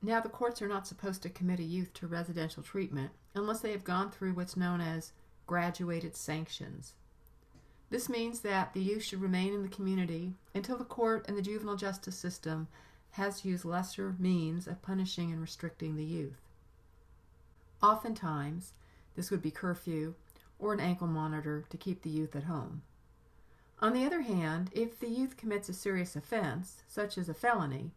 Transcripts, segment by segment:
Now, the courts are not supposed to commit a youth to residential treatment unless they have gone through what's known as graduated sanctions. This means that the youth should remain in the community until the court and the juvenile justice system has used lesser means of punishing and restricting the youth. Oftentimes, this would be curfew or an ankle monitor to keep the youth at home. On the other hand, if the youth commits a serious offense, such as a felony,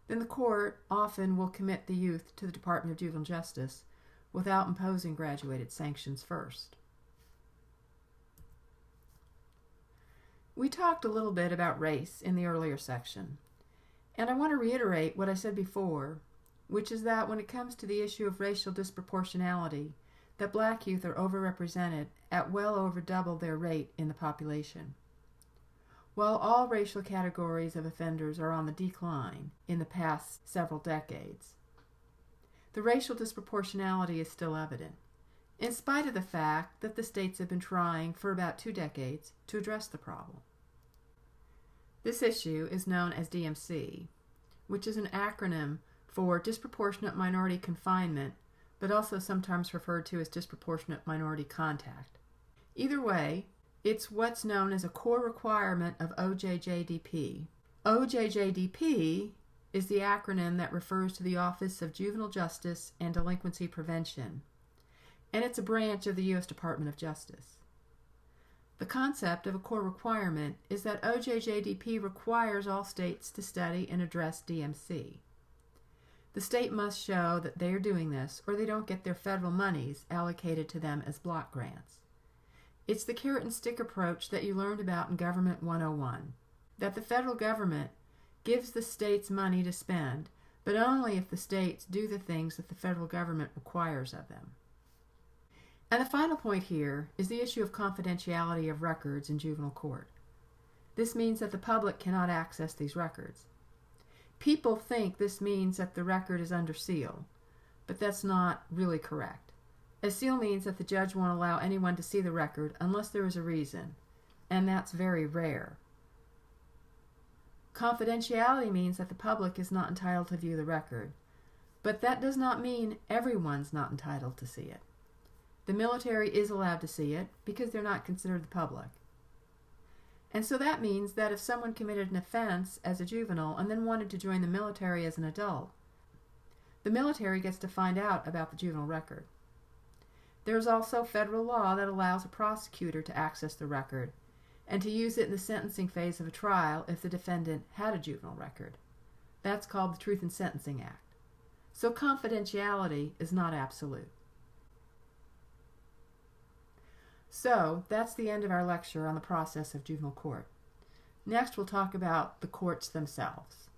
then the court often will commit the youth to the Department of Juvenile Justice without imposing graduated sanctions first. We talked a little bit about race in the earlier section, and I want to reiterate what I said before, which is that when it comes to the issue of racial disproportionality, that black youth are overrepresented at well over double their rate in the population. While all racial categories of offenders are on the decline in the past several decades, the racial disproportionality is still evident, in spite of the fact that the states have been trying for about 2 decades to address the problem. This issue is known as DMC, which is an acronym for Disproportionate Minority Confinement, but also sometimes referred to as Disproportionate Minority Contact. Either way, it's what's known as a core requirement of OJJDP. OJJDP is the acronym that refers to the Office of Juvenile Justice and Delinquency Prevention, and it's a branch of the U.S. Department of Justice. The concept of a core requirement is that OJJDP requires all states to study and address DMC. The state must show that they are doing this, or they don't get their federal monies allocated to them as block grants. It's the carrot and stick approach that you learned about in Government 101, that the federal government gives the states money to spend, but only if the states do the things that the federal government requires of them. And the final point here is the issue of confidentiality of records in juvenile court. This means that the public cannot access these records. People think this means that the record is under seal, but that's not really correct. A seal means that the judge won't allow anyone to see the record unless there is a reason, and that's very rare. Confidentiality means that the public is not entitled to view the record, but that does not mean everyone's not entitled to see it. The military is allowed to see it because they're not considered the public. And so that means that if someone committed an offense as a juvenile and then wanted to join the military as an adult, the military gets to find out about the juvenile record. There's also federal law that allows a prosecutor to access the record and to use it in the sentencing phase of a trial if the defendant had a juvenile record. That's called the Truth in Sentencing Act. So confidentiality is not absolute. So that's the end of our lecture on the process of juvenile court. Next we'll talk about the courts themselves.